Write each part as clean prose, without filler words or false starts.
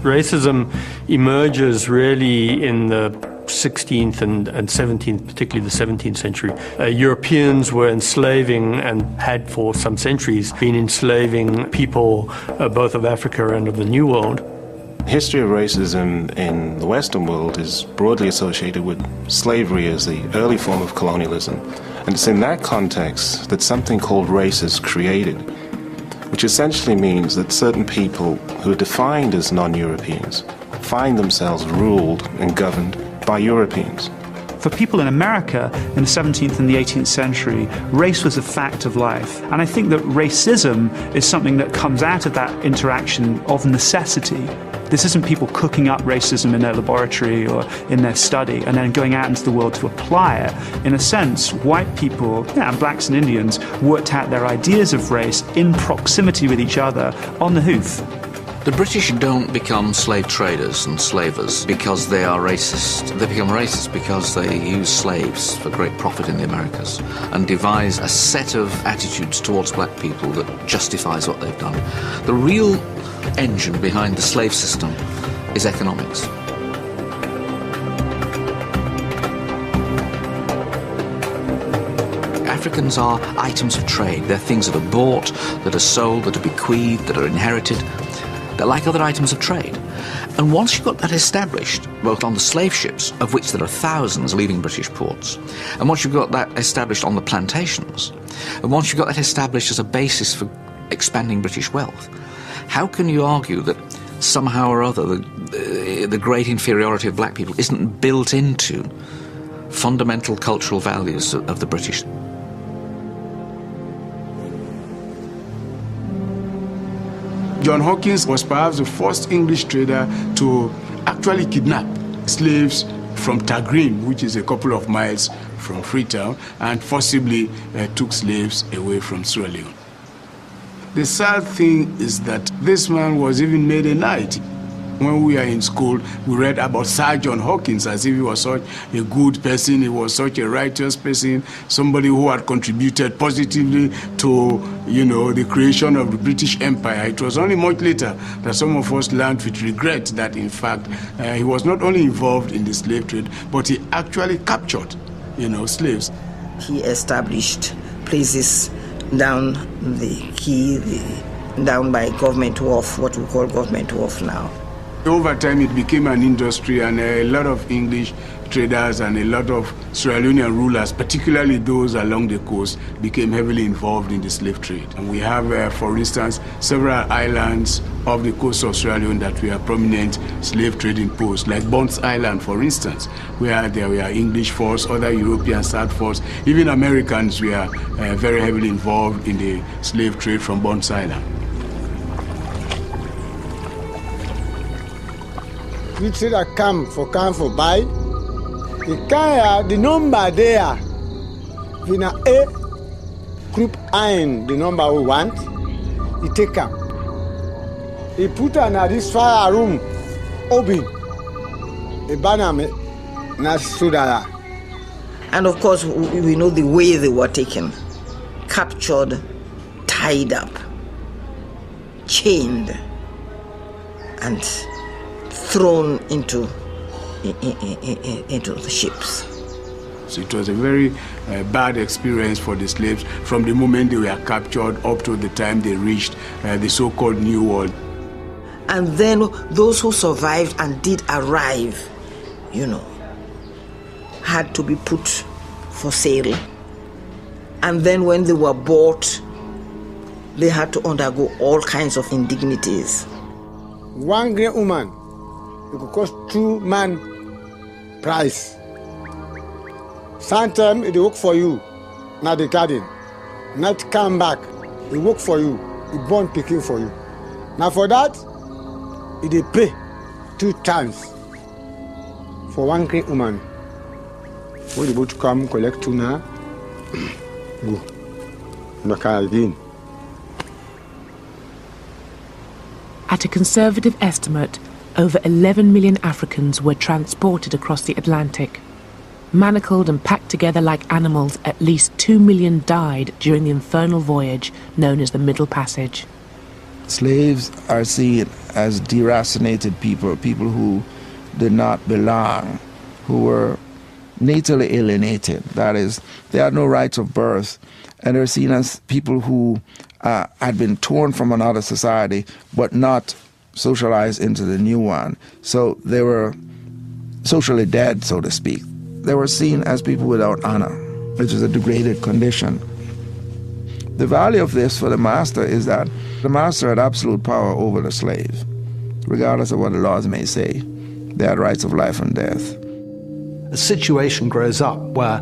Racism emerges really in the 16th and 17th, particularly the 17th century. Europeans were enslaving and had for some centuries been enslaving people both of Africa and of the New World. The history of racism in the Western world is broadly associated with slavery as the early form of colonialism. And it's in that context that something called race is created, which essentially means that certain people who are defined as non-Europeans find themselves ruled and governed by Europeans. For people in America in the 17th and the 18th century, race was a fact of life. And I think that racism is something that comes out of that interaction of necessity. This isn't people cooking up racism in their laboratory or in their study and then going out into the world to apply it. In a sense, white people, and blacks and Indians, worked out their ideas of race in proximity with each other on the hoof. The British don't become slave traders and slavers because they are racist. They become racist because they use slaves for great profit in the Americas and devise a set of attitudes towards black people that justifies what they've done. The real engine behind the slave system is economics. Africans are items of trade. They're things that are bought, that are sold, that are bequeathed, that are inherited. They're like other items of trade. And once you've got that established, both on the slave ships, of which there are thousands leaving British ports, and once you've got that established on the plantations, and once you've got that established as a basis for expanding British wealth, how can you argue that somehow or other the great inferiority of black people isn't built into fundamental cultural values of the British? John Hawkins was perhaps the first English trader to actually kidnap slaves from Tagreen, which is a couple of miles from Freetown, and forcibly took slaves away from Sierra Leone. The sad thing is that this man was even made a knight. When we were in school, we read about Sir John Hawkins as if he was such a good person, he was such a righteous person, somebody who had contributed positively to, the creation of the British Empire. It was only much later that some of us learned with regret that, in fact, he was not only involved in the slave trade, but he actually captured, slaves. He established places down down by Government Wharf, what we call Government Wharf now. Over time, it became an industry, and a lot of English traders and a lot of Sierra Leonean rulers, particularly those along the coast, became heavily involved in the slave trade. And we have, for instance, several islands off the coast of Sierra Leone that were prominent slave trading posts, like Bonds Island, for instance, where there were English force, other European South force, even Americans were very heavily involved in the slave trade from Bonds Island. We trader come for buy. The number there, in a group iron, the number we want, he take up. He put on this fire room, obi, a banner, na sudara. And of course, we know the way they were taken, captured, tied up, chained, and thrown into the ships. So it was a very bad experience for the slaves from the moment they were captured up to the time they reached the so-called New World. And then those who survived and did arrive, had to be put for sale. And then when they were bought, they had to undergo all kinds of indignities. One great woman, it could cost 2 man price. Sometimes it work for you, not the garden. Not come back, it work for you, it born picking for you. Now for that, it pay 2 times for one great woman. When you both come collect tuna, go. At a conservative estimate, over 11 million Africans were transported across the Atlantic. Manacled and packed together like animals, at least 2 million died during the infernal voyage known as the Middle Passage. Slaves are seen as deracinated people, people who did not belong, who were natally alienated. That is, they had no rights of birth, and they're seen as people who had been torn from another society but not socialized into the new one. So they were socially dead, so to speak. They were seen as people without honor, which is a degraded condition. The value of this for the master is that the master had absolute power over the slave, regardless of what the laws may say. They had rights of life and death. A situation grows up where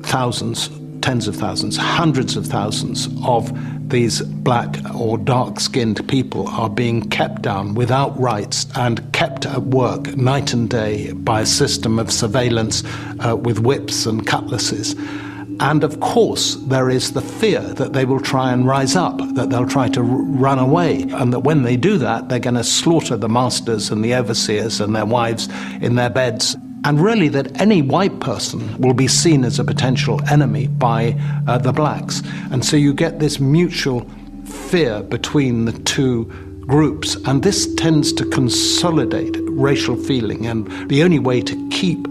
thousands, tens of thousands, hundreds of thousands of these black or dark-skinned people are being kept down without rights and kept at work night and day by a system of surveillance with whips and cutlasses. And of course, there is the fear that they will try and rise up, that they'll try to run away, and that when they do that, they're going to slaughter the masters and the overseers and their wives in their beds. And really that any white person will be seen as a potential enemy by the blacks. And so you get this mutual fear between the two groups, and this tends to consolidate racial feeling. And the only way to keep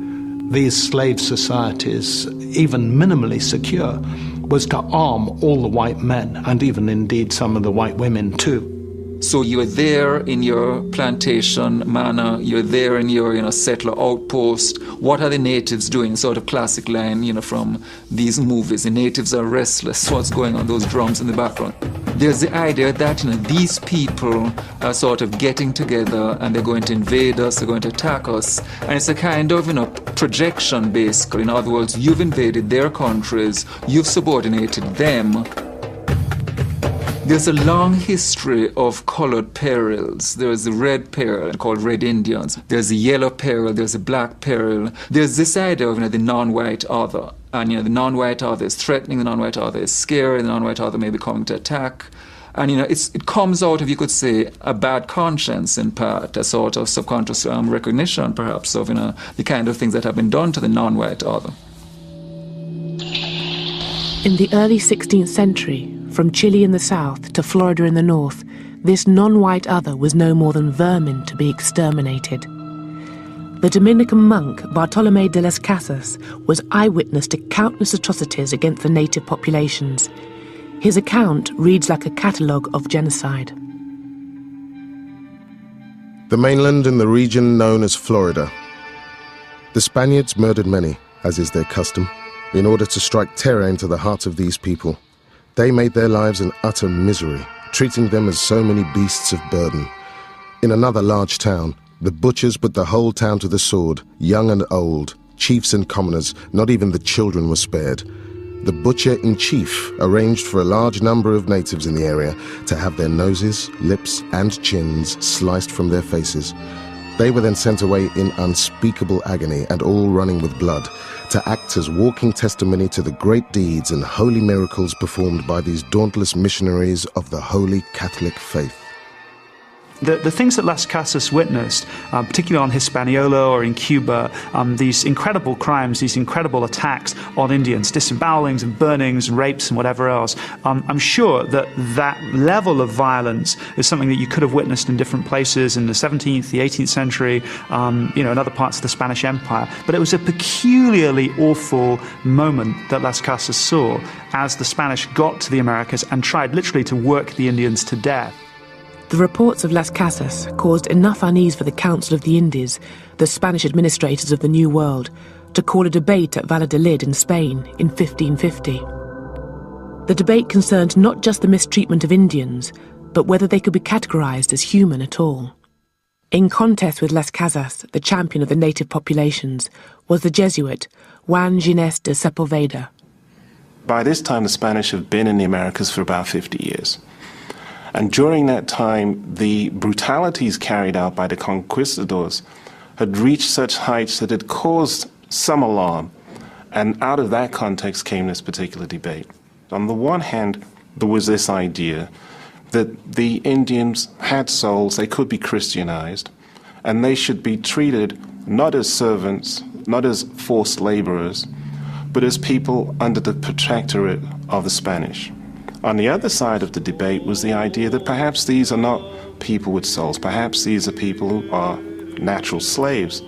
these slave societies even minimally secure was to arm all the white men, and even indeed some of the white women too. So you're there in your plantation manor, you're there in your settler outpost. What are the natives doing? Sort of classic line, from these movies. The natives are restless. What's going on? Those drums in the background. There's the idea that these people are sort of getting together and they're going to invade us, they're going to attack us. And it's a kind of projection basically. In other words, you've invaded their countries, you've subordinated them. There's a long history of colored perils. There's the red peril called Red Indians. There's the yellow peril. There's the black peril. There's this idea of the non-white other. And the non-white other is threatening, the non-white other is scary, the non-white other may be coming to attack. And it comes out of, you could say, a bad conscience in part, a sort of subconscious recognition perhaps of the kind of things that have been done to the non-white other. In the early 16th century, from Chile in the south to Florida in the north, this non-white other was no more than vermin to be exterminated. The Dominican monk Bartolomé de las Casas was eyewitness to countless atrocities against the native populations. His account reads like a catalogue of genocide. The mainland in the region known as Florida. The Spaniards murdered many, as is their custom, in order to strike terror into the hearts of these people. They made their lives an utter misery, treating them as so many beasts of burden. In another large town, the butchers put the whole town to the sword, young and old, chiefs and commoners, not even the children were spared. The butcher-in-chief arranged for a large number of natives in the area to have their noses, lips and chins sliced from their faces. They were then sent away in unspeakable agony and all running with blood, to act as walking testimony to the great deeds and holy miracles performed by these dauntless missionaries of the Holy Catholic faith. The things that Las Casas witnessed, particularly on Hispaniola or in Cuba, these incredible crimes, these incredible attacks on Indians, disembowelings and burnings and rapes and whatever else, I'm sure that level of violence is something that you could have witnessed in different places in the 17th, the 18th century, in other parts of the Spanish Empire. But it was a peculiarly awful moment that Las Casas saw as the Spanish got to the Americas and tried literally to work the Indians to death. The reports of Las Casas caused enough unease for the Council of the Indies, the Spanish administrators of the New World, to call a debate at Valladolid in Spain in 1550. The debate concerned not just the mistreatment of Indians, but whether they could be categorized as human at all. In contest with Las Casas, the champion of the native populations, was the Jesuit Juan Ginés de Sepulveda. By this time, the Spanish have been in the Americas for about 50 years. And during that time, the brutalities carried out by the conquistadors had reached such heights that it caused some alarm. And out of that context came this particular debate. On the one hand, there was this idea that the Indians had souls, they could be Christianized, and they should be treated not as servants, not as forced laborers, but as people under the protectorate of the Spanish. On the other side of the debate was the idea that perhaps these are not people with souls, perhaps these are people who are natural slaves.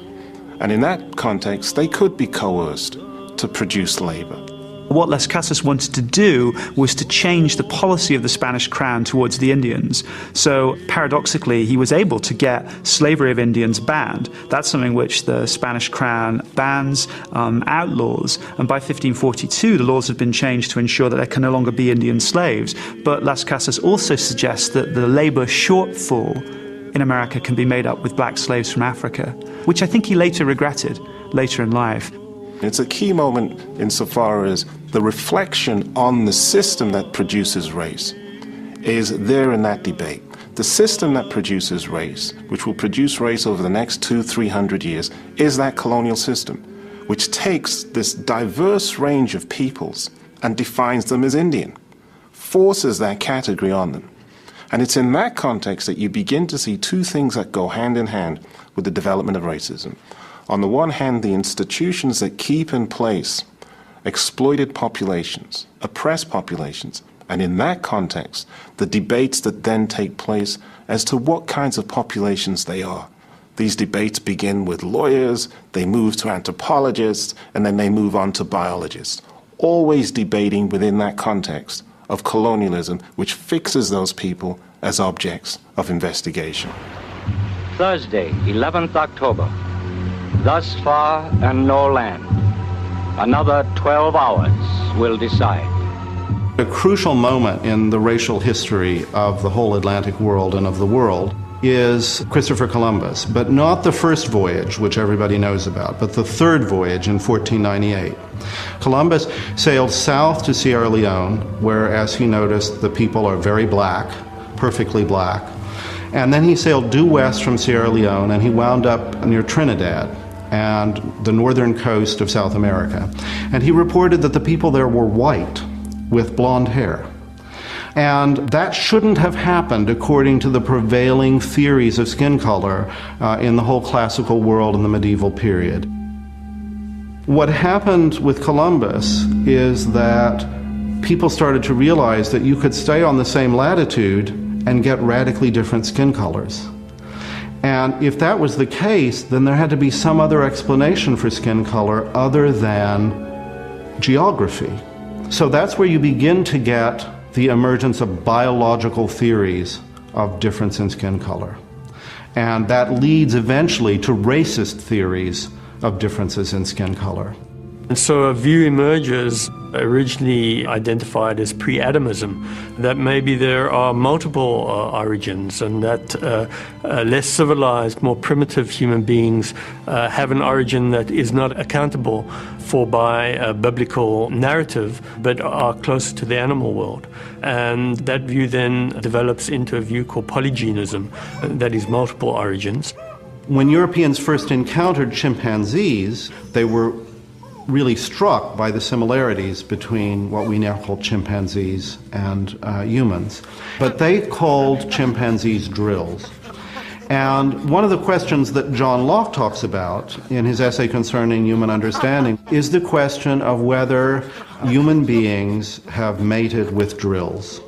And in that context, they could be coerced to produce labor. What Las Casas wanted to do was to change the policy of the Spanish crown towards the Indians. So paradoxically, he was able to get slavery of Indians banned. That's something which the Spanish crown bans, outlaws. And by 1542, the laws have been changed to ensure that there can no longer be Indian slaves. But Las Casas also suggests that the labor shortfall in America can be made up with black slaves from Africa, which I think he later regretted, later in life. It's a key moment insofar as the reflection on the system that produces race is there in that debate. The system that produces race, which will produce race over the next 200-300 years, is that colonial system, which takes this diverse range of peoples and defines them as Indian, forces that category on them. And it's in that context that you begin to see two things that go hand in hand with the development of racism. On the one hand, the institutions that keep in place exploited populations, oppressed populations, and in that context, the debates that then take place as to what kinds of populations they are. These debates begin with lawyers, they move to anthropologists, and then they move on to biologists, always debating within that context of colonialism, which fixes those people as objects of investigation. Thursday, 11th October. Thus far and no land. Another 12 hours will decide. A crucial moment in the racial history of the whole Atlantic world and of the world is Christopher Columbus, but not the first voyage, which everybody knows about, but the third voyage in 1498. Columbus sailed south to Sierra Leone, where, as he noticed, the people are very black, perfectly black. And then he sailed due west from Sierra Leone, and he wound up near Trinidad and the northern coast of South America. And he reported that the people there were white with blonde hair. And that shouldn't have happened according to the prevailing theories of skin color in the whole classical world in the medieval period. What happened with Columbus is that people started to realize that you could stay on the same latitude and get radically different skin colors. And if that was the case, then there had to be some other explanation for skin color other than geography. So that's where you begin to get the emergence of biological theories of difference in skin color. And that leads eventually to racist theories of differences in skin color. And so a view emerges, originally identified as pre-Adamism, that maybe there are multiple origins and that less civilized, more primitive human beings have an origin that is not accountable for by a biblical narrative, but are closer to the animal world. And that view then develops into a view called polygenism, that is multiple origins. When Europeans first encountered chimpanzees, they were really struck by the similarities between what we now call chimpanzees and humans. But they called chimpanzees drills. And one of the questions that John Locke talks about in his essay concerning human understanding is the question of whether human beings have mated with drills.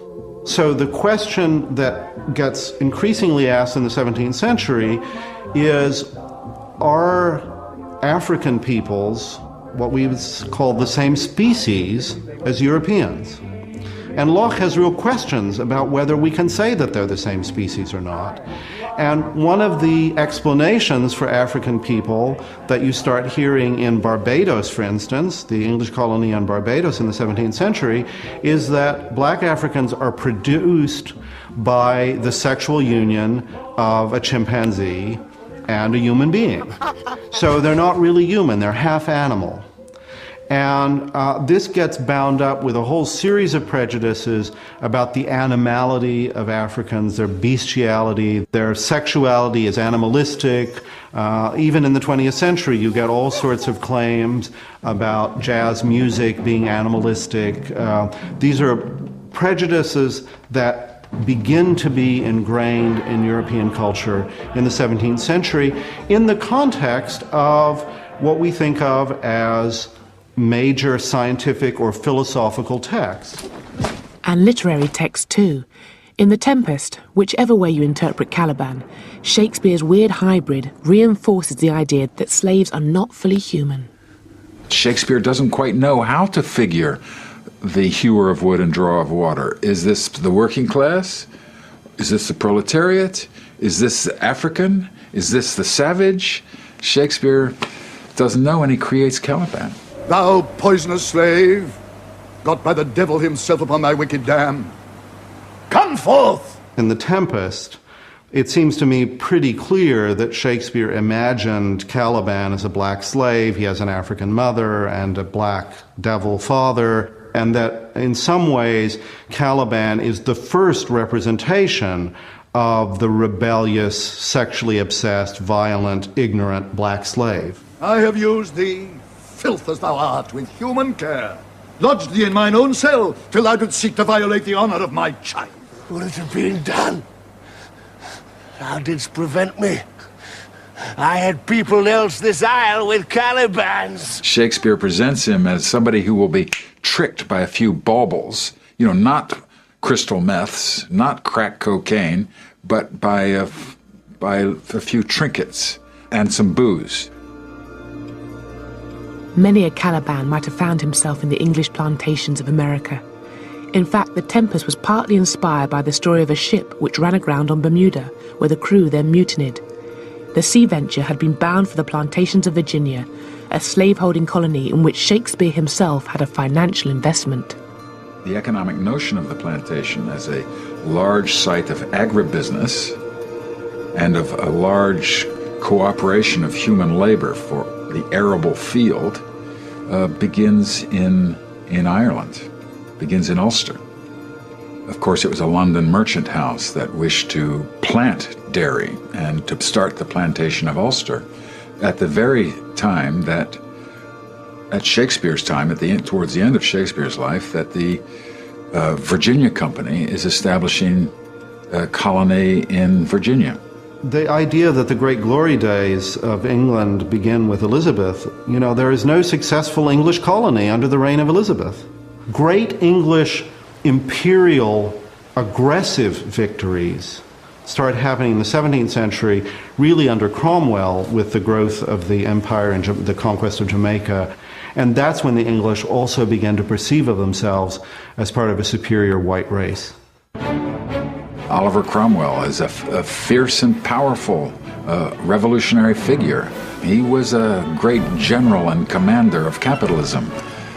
So the question that gets increasingly asked in the 17th century is, are African peoples what we would call the same species as Europeans? And Locke has real questions about whether we can say that they're the same species or not. And one of the explanations for African people that you start hearing in Barbados, for instance, the English colony on Barbados in the 17th century, is that black Africans are produced by the sexual union of a chimpanzee and a human being. So they're not really human, they're half animal. And this gets bound up with a whole series of prejudices about the animality of Africans, their bestiality, their sexuality is animalistic. Even in the 20th century, you get all sorts of claims about jazz music being animalistic. These are prejudices that begin to be ingrained in European culture in the 17th century in the context of what we think of as major scientific or philosophical texts. And literary texts too. In The Tempest, whichever way you interpret Caliban, Shakespeare's weird hybrid reinforces the idea that slaves are not fully human. Shakespeare doesn't quite know how to figure the hewer of wood and drawer of water. Is this the working class? Is this the proletariat? Is this the African? Is this the savage? Shakespeare doesn't know, and he creates Caliban. Thou poisonous slave, got by the devil himself upon thy wicked dam, come forth! In The Tempest, it seems to me pretty clear that Shakespeare imagined Caliban as a black slave. He has an African mother and a black devil father, and that in some ways Caliban is the first representation of the rebellious, sexually obsessed, violent, ignorant black slave. I have used thee, filth as thou art, with human care, lodged thee in mine own cell, till thou didst seek to violate the honour of my child. Would it have been done? Thou didst prevent me. I had people else this isle with Calibans. Shakespeare presents him as somebody who will be tricked by a few baubles, not crystal meths, not crack cocaine, but by a few trinkets and some booze. Many a Caliban might have found himself in the English plantations of America. In fact, The Tempest was partly inspired by the story of a ship which ran aground on Bermuda, where the crew then mutinied. The Sea Venture had been bound for the plantations of Virginia, a slaveholding colony in which Shakespeare himself had a financial investment. The economic notion of the plantation as a large site of agribusiness and of a large cooperation of human labor for the arable field begins in Ireland, begins in Ulster. Of course, it was a London merchant house that wished to plant dairy and to start the plantation of Ulster at the very time that, at Shakespeare's time, towards the end of Shakespeare's life, that the Virginia Company is establishing a colony in Virginia. The idea that the great glory days of England begin with Elizabeth, there is no successful English colony under the reign of Elizabeth. Great English imperial aggressive victories start happening in the 17th century, really under Cromwell, with the growth of the empire and the conquest of Jamaica. And that's when the English also began to perceive of themselves as part of a superior white race. Oliver Cromwell is a fierce and powerful revolutionary figure. He was a great general and commander of capitalism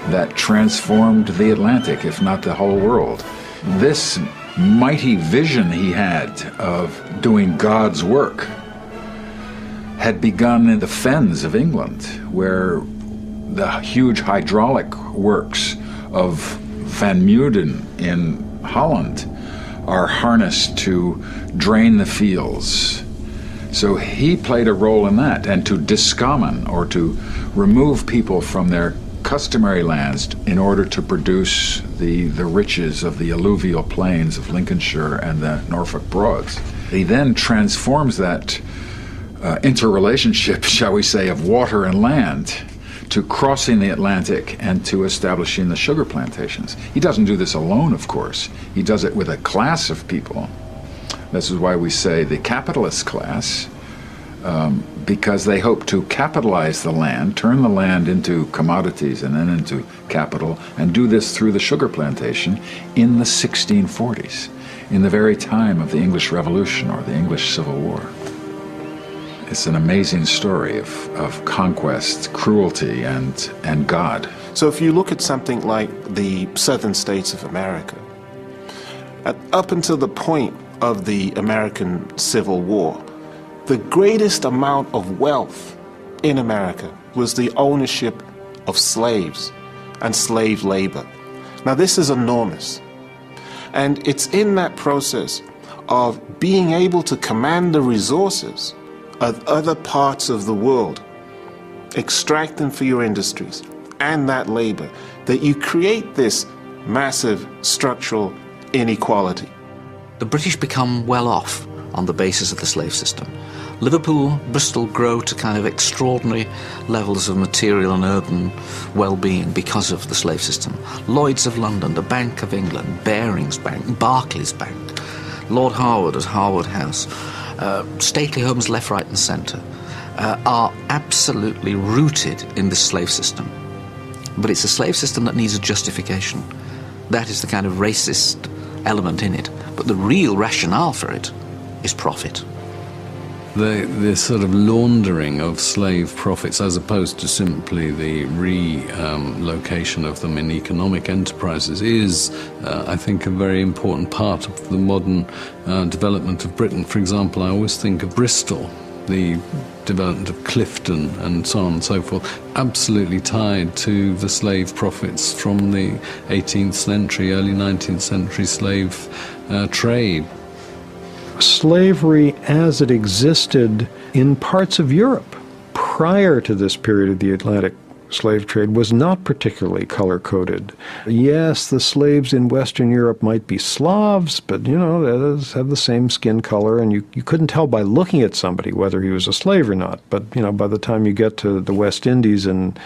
that transformed the Atlantic, if not the whole world. This mighty vision he had of doing God's work had begun in the fens of England, where the huge hydraulic works of Van Muden in Holland are harnessed to drain the fields. So he played a role in that, and to discommon, or to remove people from their customary lands in order to produce the riches of the alluvial plains of Lincolnshire and the Norfolk Broads. He then transforms that interrelationship, shall we say, of water and land to crossing the Atlantic and to establishing the sugar plantations. He doesn't do this alone, of course. He does it with a class of people. This is why we say the capitalist class, because they hope to capitalize the land, turn the land into commodities and then into capital, and do this through the sugar plantation in the 1640s, in the very time of the English Revolution or the English Civil War. It's an amazing story of conquest, cruelty, and God. So if you look at something like the southern states of America, up until the point of the American Civil War, the greatest amount of wealth in America was the ownership of slaves and slave labor. Now this is enormous. And it's in that process of being able to command the resources of other parts of the world, extract them for your industries, and that labor, that you create this massive structural inequality. The British become well off on the basis of the slave system. Liverpool, Bristol grow to kind of extraordinary levels of material and urban well-being because of the slave system. Lloyd's of London, the Bank of England, Barings Bank, Barclays Bank, Lord Harwood at Harwood House, stately homes left, right and centre, are absolutely rooted in the slave system. But it's a slave system that needs a justification. That is the kind of racist element in it. But the real rationale for it is profit. The sort of laundering of slave profits, as opposed to simply the relocation of them in economic enterprises, is, I think, a very important part of the modern development of Britain. For example, I always think of Bristol, the development of Clifton and so on and so forth, absolutely tied to the slave profits from the 18th century, early 19th century slave trade. Slavery as it existed in parts of Europe prior to this period of the Atlantic slave trade was not particularly color-coded. Yes, the slaves in Western Europe might be Slavs, but, they have the same skin color, and you couldn't tell by looking at somebody whether he was a slave or not. But, by the time you get to the West Indies in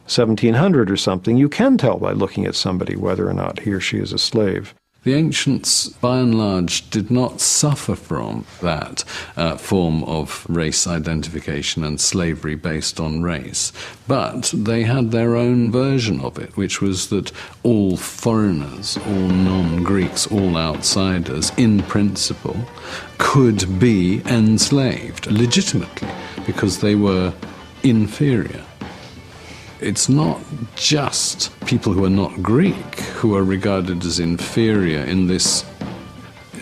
1700 or something, you can tell by looking at somebody whether or not he or she is a slave. The ancients, by and large, did not suffer from that form of race identification and slavery based on race, but they had their own version of it, which was that all foreigners, all non-Greeks, all outsiders, in principle, could be enslaved legitimately because they were inferior. It's not just people who are not Greek who are regarded as inferior in this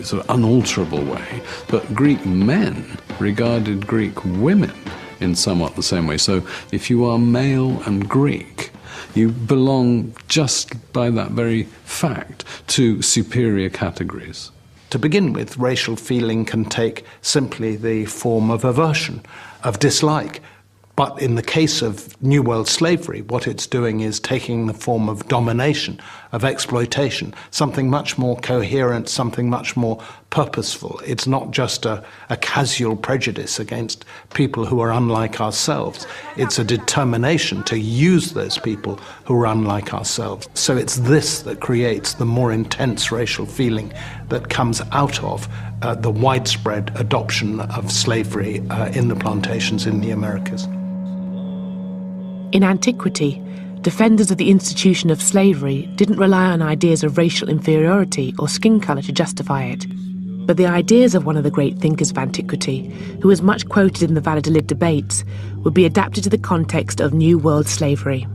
sort of unalterable way, but Greek men regarded Greek women in somewhat the same way. So if you are male and Greek, you belong just by that very fact to superior categories. To begin with, racial feeling can take simply the form of aversion, of dislike. But in the case of New World slavery, what it's doing is taking the form of domination, of exploitation, something much more coherent, something much more purposeful. It's not just a casual prejudice against people who are unlike ourselves. It's a determination to use those people who are unlike ourselves. So it's this that creates the more intense racial feeling that comes out of the widespread adoption of slavery in the plantations in the Americas. In antiquity, defenders of the institution of slavery didn't rely on ideas of racial inferiority or skin colour to justify it, but the ideas of one of the great thinkers of antiquity, who is much quoted in the Valladolid debates, would be adapted to the context of New World slavery.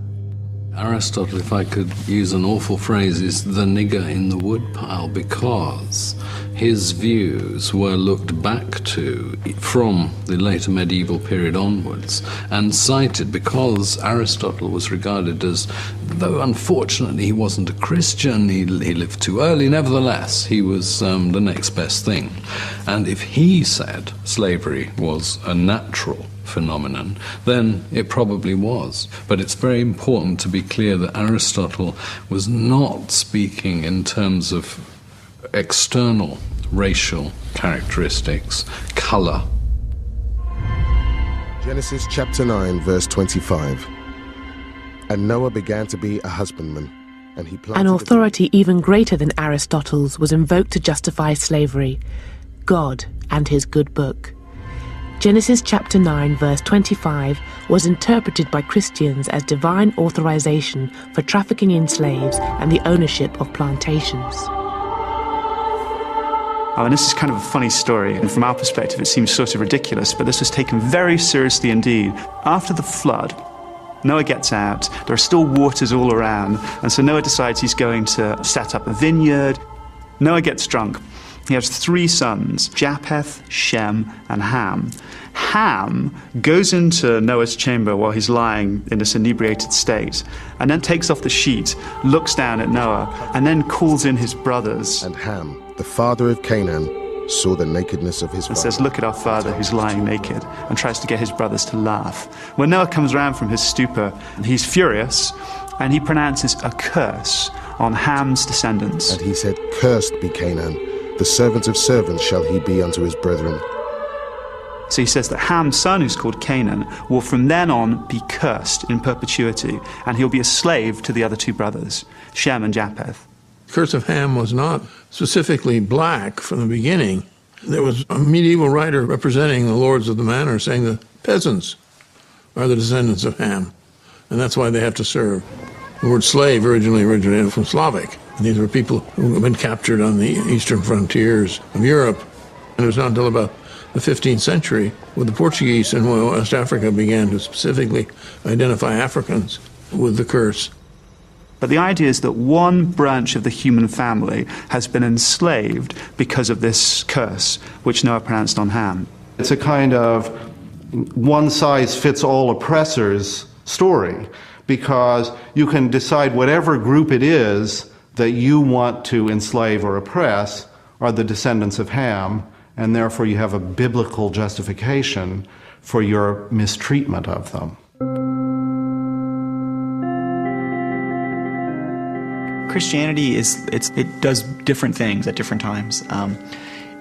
Aristotle, if I could use an awful phrase, is the nigger in the woodpile, because his views were looked back to from the later medieval period onwards and cited because Aristotle was regarded as, though unfortunately he wasn't a Christian, he lived too early, nevertheless he was the next best thing. And if he said slavery was a natural phenomenon, then it probably was. But it's very important to be clear that Aristotle was not speaking in terms of external racial characteristics, colour. Genesis chapter 9, verse 25. And Noah began to be a husbandman, and he planted... An authority even greater than Aristotle's was invoked to justify slavery: God and his good book. Genesis chapter 9, verse 25 was interpreted by Christians as divine authorization for trafficking in slaves and the ownership of plantations. And this is kind of a funny story, and from our perspective it seems sort of ridiculous, but this was taken very seriously indeed. After the flood, Noah gets out, there are still waters all around, and so Noah decides he's going to set up a vineyard. Noah gets drunk. He has 3 sons, Japheth, Shem, and Ham. Ham goes into Noah's chamber while he's lying in this inebriated state, and then takes off the sheet, looks down at Noah, and then calls in his brothers. And Ham, the father of Canaan, saw the nakedness of his father. And says, "Look at our father who's lying naked," and tries to get his brothers to laugh. When Noah comes around from his stupor, he's furious, and he pronounces a curse on Ham's descendants. And he said, "Cursed be Canaan, the servant of servants shall he be unto his brethren. So he says that Ham's son, who's called Canaan, will from then on be cursed in perpetuity, and he'll be a slave to the other two brothers, Shem and Japheth. The curse of Ham was not specifically black from the beginning. There was a medieval writer representing the lords of the manor saying the peasants are the descendants of Ham, and that's why they have to serve. The word slave originally originated from Slavic. These were people who had been captured on the eastern frontiers of Europe. And it was not until about the 15th century when the Portuguese in West Africa began to specifically identify Africans with the curse. But the idea is that one branch of the human family has been enslaved because of this curse, which Noah pronounced on Ham. It's a kind of one-size-fits-all oppressors story, because you can decide whatever group it is that you want to enslave or oppress are the descendants of Ham, and therefore you have a biblical justification for your mistreatment of them. Christianity it does different things at different times.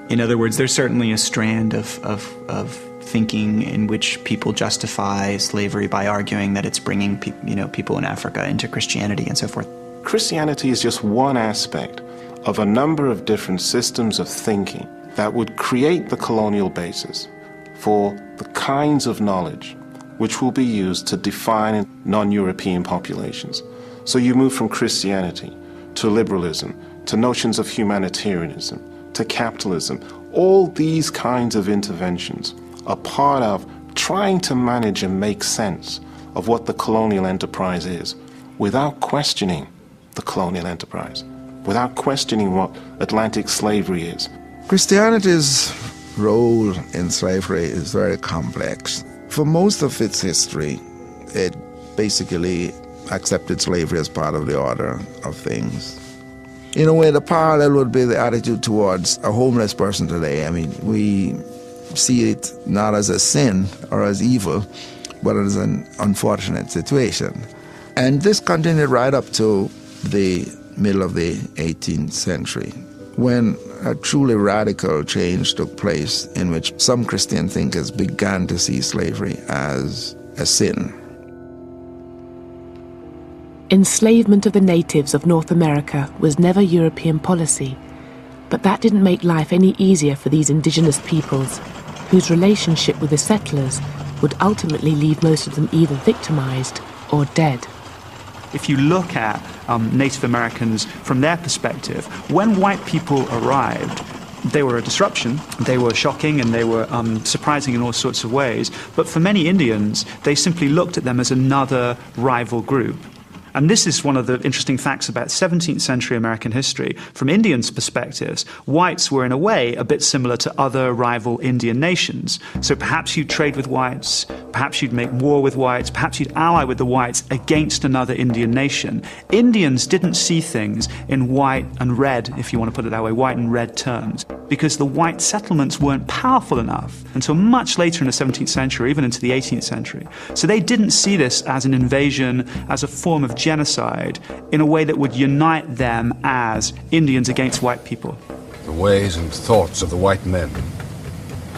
In other words, there's certainly a strand of thinking in which people justify slavery by arguing that it's bringing people in Africa into Christianity and so forth. Christianity is just one aspect of a number of different systems of thinking that would create the colonial basis for the kinds of knowledge which will be used to define non-European populations. So you move from Christianity to liberalism, to notions of humanitarianism, to capitalism. All these kinds of interventions are part of trying to manage and make sense of what the colonial enterprise is without questioning the colonial enterprise, without questioning what Atlantic slavery is. Christianity's role in slavery is very complex. For most of its history, it basically accepted slavery as part of the order of things. In a way, the parallel would be the attitude towards a homeless person today. I mean, we see it not as a sin or as evil, but as an unfortunate situation. And this continued right up to the middle of the 18th century, when a truly radical change took place in which some Christian thinkers began to see slavery as a sin. Enslavement of the natives of North America was never European policy, but that didn't make life any easier for these indigenous peoples, whose relationship with the settlers would ultimately leave most of them either victimized or dead. If you look at Native Americans from their perspective, when white people arrived, they were a disruption, they were shocking, and they were surprising in all sorts of ways. But for many Indians, they simply looked at them as another rival group. And this is one of the interesting facts about 17th century American history. From Indians' perspectives, whites were in a way a bit similar to other rival Indian nations. So perhaps you'd trade with whites, perhaps you'd make war with whites, perhaps you'd ally with the whites against another Indian nation. Indians didn't see things in white and red, if you want to put it that way, white and red terms, because the white settlements weren't powerful enough until much later in the 17th century, even into the 18th century. So they didn't see this as an invasion, as a form of genocide, in a way that would unite them as Indians against white people. The ways and thoughts of the white men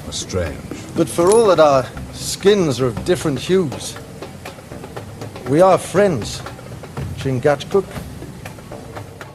are strange. But for all that our skins are of different hues, we are friends, Chingachgook.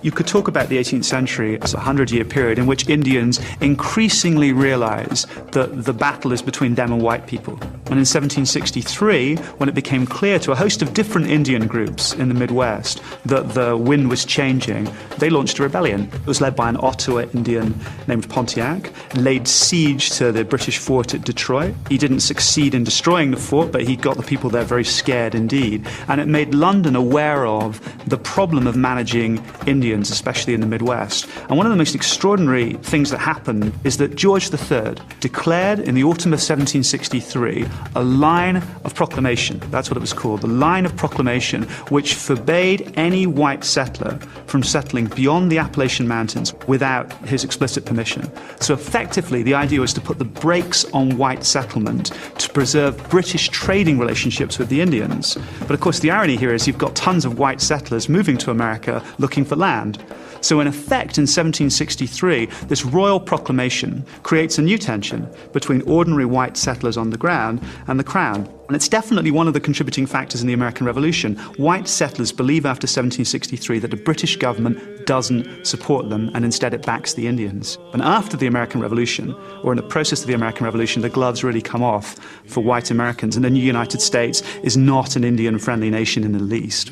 You could talk about the 18th century as a 100-year period in which Indians increasingly realize that the battle is between them and white people. And in 1763, when it became clear to a host of different Indian groups in the Midwest that the wind was changing, they launched a rebellion. It was led by an Ottawa Indian named Pontiac, laid siege to the British fort at Detroit. He didn't succeed in destroying the fort, but he got the people there very scared indeed. And it made London aware of the problem of managing Indians, especially in the Midwest. And one of the most extraordinary things that happened is that George III declared in the autumn of 1763 a line of proclamation. That's what it was called, the line of proclamation, which forbade any white settler from settling beyond the Appalachian Mountains without his explicit permission. So effectively, the idea was to put the brakes on white settlement to preserve British trading relationships with the Indians. But of course, the irony here is you've got tons of white settlers moving to America looking for land. So in effect, in 1763, this royal proclamation creates a new tension between ordinary white settlers on the ground and the Crown. And it's definitely one of the contributing factors in the American Revolution. White settlers believe after 1763 that the British government doesn't support them, and instead it backs the Indians. And after the American Revolution, or in the process of the American Revolution, the gloves really come off for white Americans, and the new United States is not an Indian-friendly nation in the least.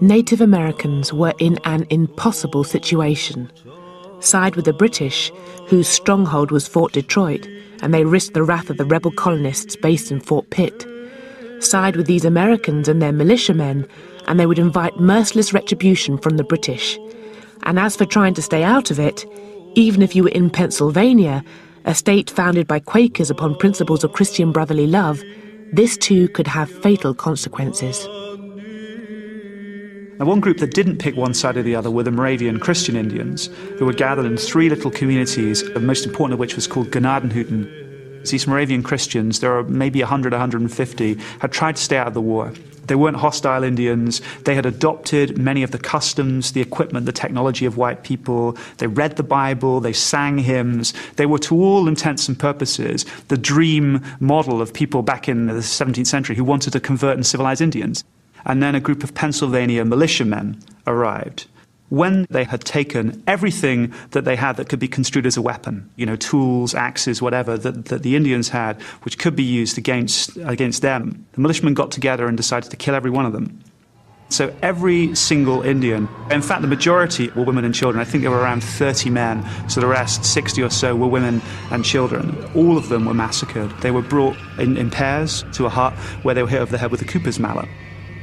Native Americans were in an impossible situation. Side with the British, whose stronghold was Fort Detroit, and they risked the wrath of the rebel colonists based in Fort Pitt. Side with these Americans and their militiamen, and they would invite merciless retribution from the British. And as for trying to stay out of it, even if you were in Pennsylvania, a state founded by Quakers upon principles of Christian brotherly love, this too could have fatal consequences. Now, one group that didn't pick one side or the other were the Moravian Christian Indians, who were gathered in 3 little communities, the most important of which was called Gnadenhutten. These Moravian Christians, there are maybe 100, 150, had tried to stay out of the war. They weren't hostile Indians. They had adopted many of the customs, the equipment, the technology of white people. They read the Bible. They sang hymns. They were, to all intents and purposes, the dream model of people back in the 17th century who wanted to convert and civilize Indians. And then a group of Pennsylvania militiamen arrived. When they had taken everything that they had that could be construed as a weapon, tools, axes, whatever, that the Indians had, which could be used against them, the militiamen got together and decided to kill every one of them. So every single Indian, in fact the majority were women and children. I think there were around 30 men, so the rest, 60 or so, were women and children. All of them were massacred. They were brought in pairs to a hut where they were hit over the head with a cooper's mallet.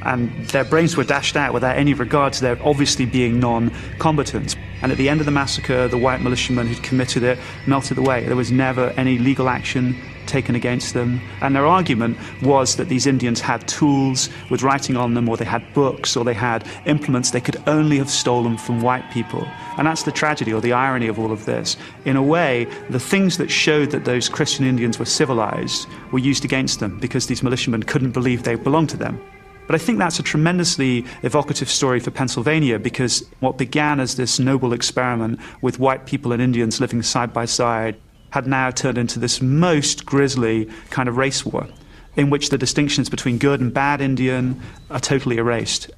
And their brains were dashed out without any regard to their obviously being non-combatants. And at the end of the massacre, the white militiamen who'd committed it melted away. There was never any legal action taken against them. And their argument was that these Indians had tools with writing on them, or they had books, or they had implements they could only have stolen from white people. And that's the tragedy or the irony of all of this. In a way, the things that showed that those Christian Indians were civilized were used against them because these militiamen couldn't believe they belonged to them. But I think that's a tremendously evocative story for Pennsylvania, because what began as this noble experiment with white people and Indians living side by side had now turned into this most grisly kind of race war, in which the distinctions between good and bad Indian are totally erased.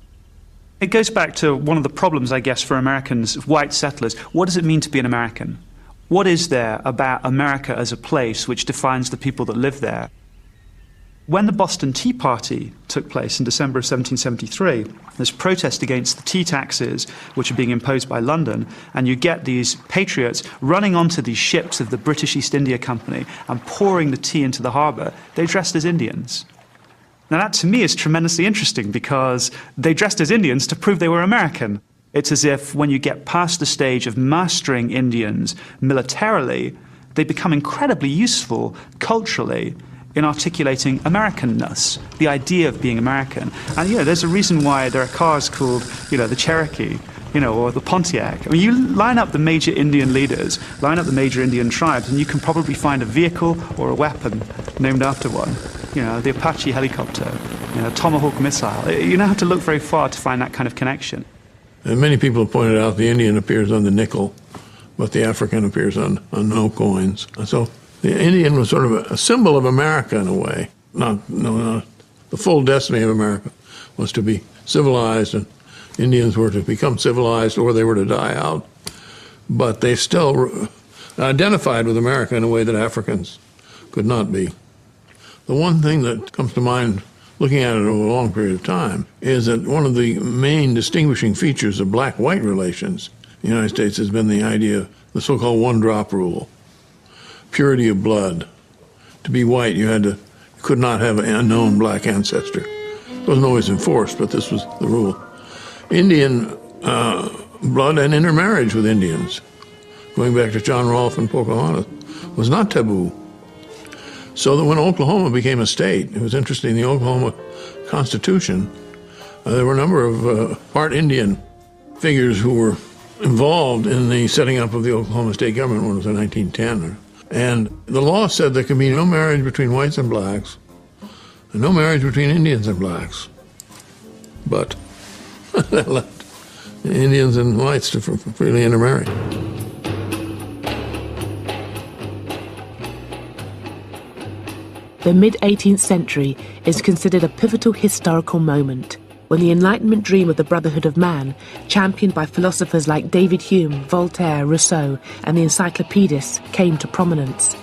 It goes back to one of the problems, I guess, for Americans, white settlers. What does it mean to be an American? What is there about America as a place which defines the people that live there? When the Boston Tea Party took place in December of 1773, there's protest against the tea taxes which are being imposed by London, and you get these patriots running onto these ships of the British East India Company and pouring the tea into the harbour. They dressed as Indians. Now that to me is tremendously interesting, because they dressed as Indians to prove they were American. It's as if when you get past the stage of mastering Indians militarily, they become incredibly useful culturally in articulating Americanness, the idea of being American. And, there's a reason why there are cars called, the Cherokee, or the Pontiac. I mean, you line up the major Indian leaders, line up the major Indian tribes, and you can probably find a vehicle or a weapon named after one. The Apache helicopter, Tomahawk missile. You don't have to look very far to find that kind of connection. And many people have pointed out the Indian appears on the nickel, but the African appears on no coins. So the Indian was sort of a symbol of America in a way. Not the full destiny of America was to be civilized, and Indians were to become civilized or they were to die out. But they still identified with America in a way that Africans could not be. The one thing that comes to mind looking at it over a long period of time is that one of the main distinguishing features of black-white relations in the United States has been the idea of the so-called one-drop rule. Purity of blood. To be white, you could not have an unknown black ancestor. It wasn't always enforced, but this was the rule. Indian blood and intermarriage with Indians, going back to John Rolfe and Pocahontas, was not taboo. So that when Oklahoma became a state, it was interesting, the Oklahoma Constitution, there were a number of part Indian figures who were involved in the setting up of the Oklahoma state government when it was in 1910. And the law said there could be no marriage between whites and blacks, and no marriage between Indians and blacks. But that left Indians and whites to freely intermarry. The mid-18th century is considered a pivotal historical moment when the Enlightenment dream of the brotherhood of man, championed by philosophers like David Hume, Voltaire, Rousseau, and the encyclopedists, came to prominence.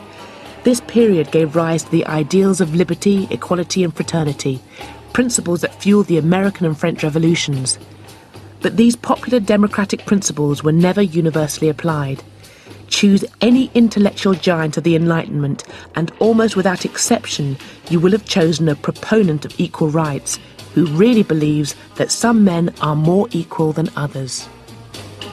This period gave rise to the ideals of liberty, equality, and fraternity, principles that fueled the American and French revolutions. But these popular democratic principles were never universally applied. Choose any intellectual giant of the Enlightenment, and almost without exception, you will have chosen a proponent of equal rights, who really believes that some men are more equal than others.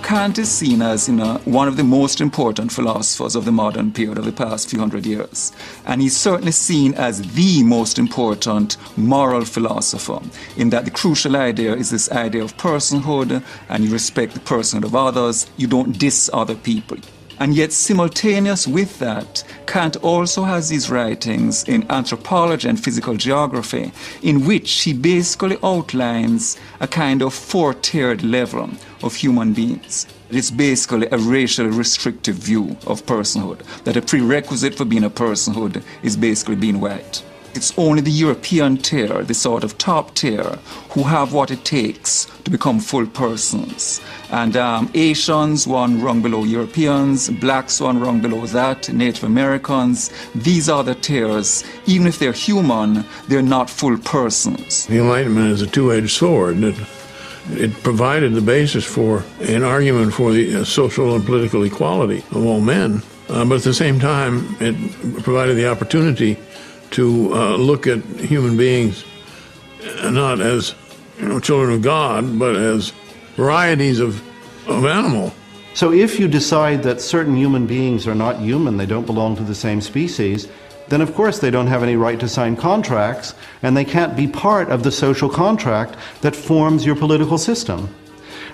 Kant is seen as, one of the most important philosophers of the modern period of the past few hundred years. And he's certainly seen as the most important moral philosopher, in that the crucial idea is this idea of personhood, and you respect the personhood of others, you don't diss other people. And yet, simultaneous with that, Kant also has these writings in anthropology and physical geography, in which he basically outlines a kind of four-tiered level of human beings. It's basically a racially restrictive view of personhood, that a prerequisite for being a personhood is basically being white. It's only the European tier, the sort of top tier, who have what it takes to become full persons. And Asians, one rung below Europeans, blacks, one rung below that, Native Americans. These are the tiers. Even if they're human, they're not full persons. The Enlightenment is a two-edged sword. It provided the basis for an argument for the social and political equality of all men. But at the same time, it provided the opportunity to look at human beings not as children of God, but as varieties of animal. So if you decide that certain human beings are not human, they don't belong to the same species, then of course they don't have any right to sign contracts, and they can't be part of the social contract that forms your political system.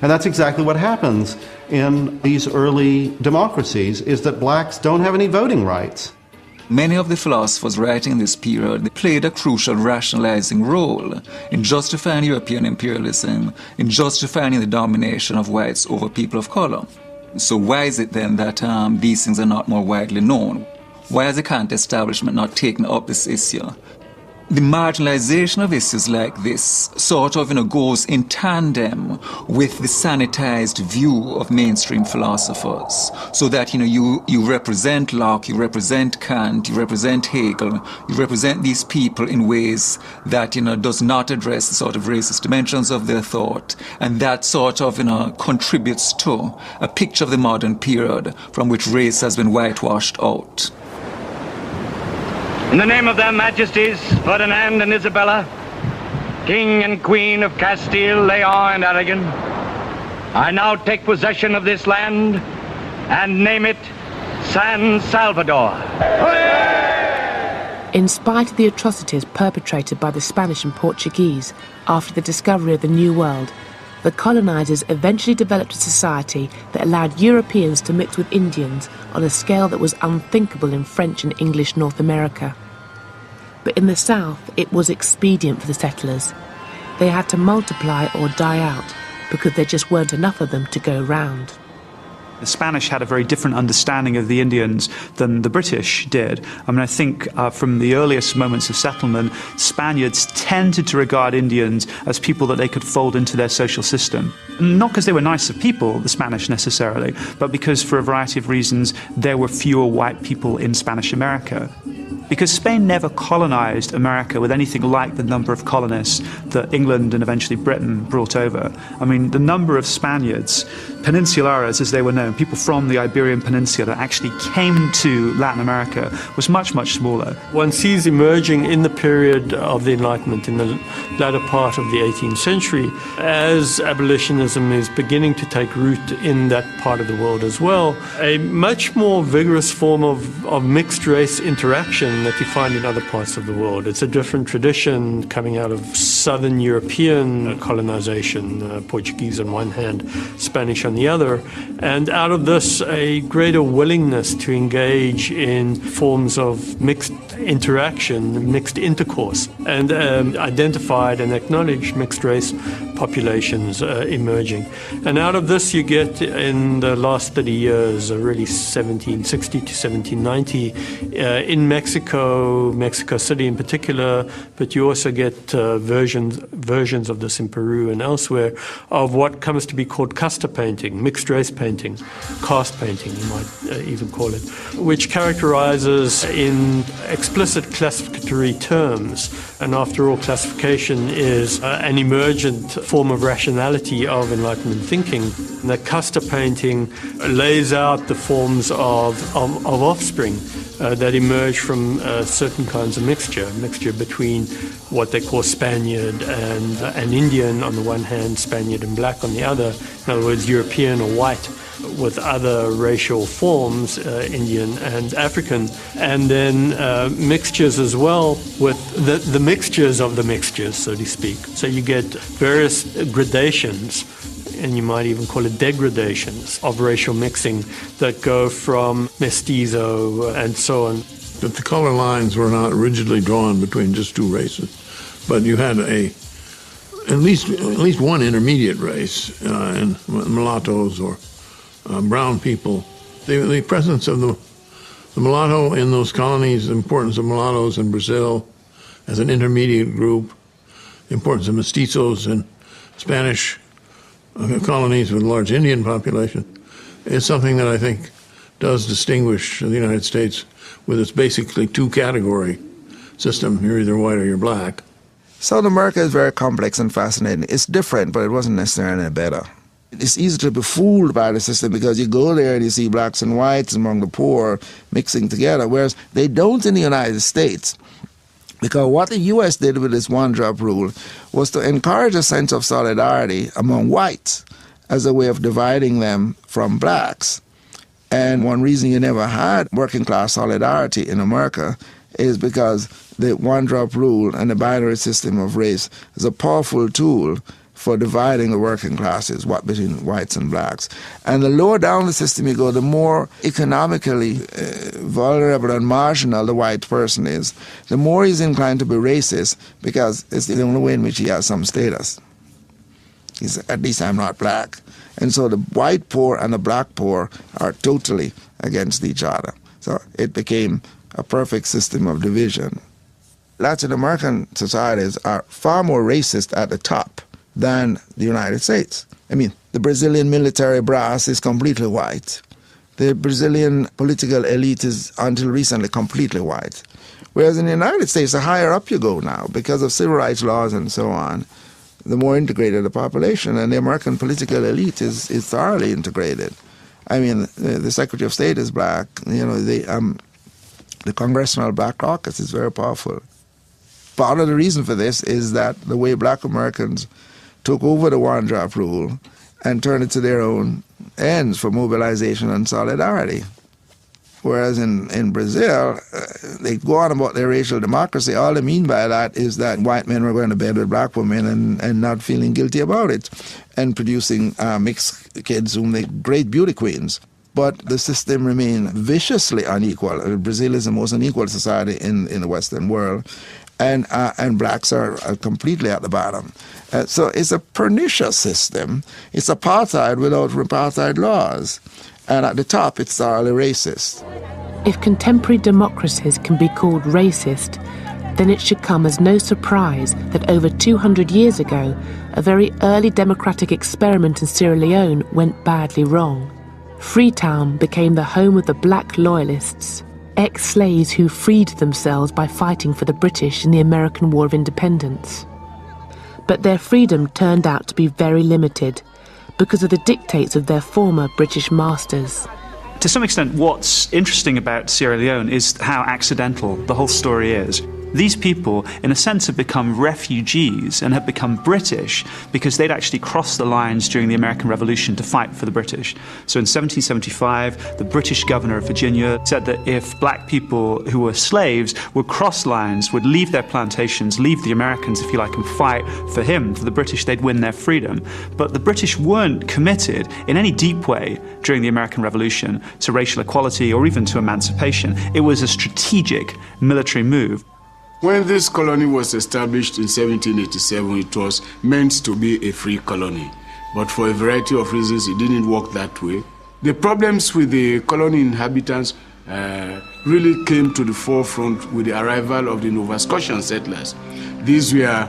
And that's exactly what happens in these early democracies, is that blacks don't have any voting rights. Many of the philosophers writing in this period played a crucial rationalizing role in justifying European imperialism, in justifying the domination of whites over people of color. So why is it then that these things are not more widely known? Why has the Kant establishment not taken up this issue? The marginalization of issues like this sort of goes in tandem with the sanitized view of mainstream philosophers. So that you represent Locke, you represent Kant, you represent Hegel, you represent these people in ways that does not address the sort of racist dimensions of their thought, and that sort of contributes to a picture of the modern period from which race has been whitewashed out. In the name of their Majesties, Ferdinand and Isabella, King and Queen of Castile, Leon and Aragon, I now take possession of this land and name it San Salvador. In spite of the atrocities perpetrated by the Spanish and Portuguese after the discovery of the New World, the colonizers eventually developed a society that allowed Europeans to mix with Indians on a scale that was unthinkable in French and English North America. But in the South, it was expedient for the settlers. They had to multiply or die out because there just weren't enough of them to go round. The Spanish had a very different understanding of the Indians than the British did. I think from the earliest moments of settlement, Spaniards tended to regard Indians as people that they could fold into their social system. Not because they were nicer people, the Spanish necessarily, but because for a variety of reasons there were fewer white people in Spanish America. Because Spain never colonized America with anything like the number of colonists that England and eventually Britain brought over. The number of Spaniards, peninsulares as they were known, people from the Iberian Peninsula that actually came to Latin America, was much, much smaller. One sees emerging in the period of the Enlightenment, in the latter part of the 18th century, as abolitionism is beginning to take root in that part of the world as well, a much more vigorous form of mixed race interaction that you find in other parts of the world. It's a different tradition coming out of Southern European colonization, Portuguese on one hand, Spanish on the other, and out of this a greater willingness to engage in forms of mixed interaction, mixed intercourse, and identified and acknowledged mixed race populations emerging. And out of this you get, in the last 30 years, really 1760 to 1790, in Mexico City in particular, but you also get versions of this in Peru and elsewhere, of what comes to be called casta painting, mixed race painting, caste painting you might even call it, which characterizes in explicit classificatory terms. And after all, classification is an emergent form of rationality of Enlightenment thinking. The casta painting lays out the forms of offspring that emerge from certain kinds of mixture between what they call Spaniard and Indian on the one hand, Spaniard and black on the other. In other words, European or white, with other racial forms, Indian and African, and then mixtures as well with the mixtures of the mixtures, so to speak. So you get various gradations, and you might even call it degradations, of racial mixing that go from mestizo and so on. That the color lines were not rigidly drawn between just two races, but you had at least one intermediate race in mulattoes or brown people. The presence of the mulatto in those colonies, the importance of mulattoes in Brazil as an intermediate group, the importance of mestizos in Spanish colonies with a large Indian population, is something that I think does distinguish the United States with its basically two-category system. You're either white or you're black. South America is very complex and fascinating. It's different, but it wasn't necessarily better. It's easy to be fooled by the system because you go there and you see blacks and whites among the poor mixing together, whereas they don't in the United States. Because what the U.S. did with this one-drop rule was to encourage a sense of solidarity among whites as a way of dividing them from blacks. And one reason you never had working-class solidarity in America is because the one-drop rule and the binary system of race is a powerful tool for dividing the working classes, between whites and blacks. And the lower down the system you go, the more economically vulnerable and marginal the white person is, the more he's inclined to be racist, because it's the only way in which he has some status. He's, at least I'm not black. And so the white poor and the black poor are totally against each other. So it became a perfect system of division. Latin American societies are far more racist at the top than the United States. I mean, the Brazilian military brass is completely white. The Brazilian political elite is, until recently, completely white. Whereas in the United States, the higher up you go now, because of civil rights laws and so on, the more integrated the population, and the American political elite is thoroughly integrated. I mean, the Secretary of State is black. You know, the Congressional Black Caucus is very powerful. Part of the reason for this is that the way black Americans took over the one-drop rule and turned it to their own ends for mobilization and solidarity. Whereas in Brazil, they go on about their racial democracy. All they mean by that is that white men were going to bed with black women and not feeling guilty about it, and producing mixed kids whom they great beauty queens. But the system remained viciously unequal. Brazil is the most unequal society in the Western world, and blacks are completely at the bottom. So it's a pernicious system. It's apartheid without apartheid laws. And at the top, it's thoroughly racist. If contemporary democracies can be called racist, then it should come as no surprise that over 200 years ago, a very early democratic experiment in Sierra Leone went badly wrong. Freetown became the home of the black loyalists, ex-slaves who freed themselves by fighting for the British in the American War of Independence. But their freedom turned out to be very limited because of the dictates of their former British masters. To some extent, what's interesting about Sierra Leone is how accidental the whole story is. These people, in a sense, have become refugees and have become British because they'd actually crossed the lines during the American Revolution to fight for the British. So in 1775, the British governor of Virginia said that if black people who were slaves would cross lines, would leave their plantations, leave the Americans, if you like, and fight for him, for the British, they'd win their freedom. But the British weren't committed in any deep way during the American Revolution to racial equality or even to emancipation. It was a strategic military move. When this colony was established in 1787, it was meant to be a free colony. But for a variety of reasons, it didn't work that way. The problems with the colony inhabitants really came to the forefront with the arrival of the Nova Scotian settlers. These were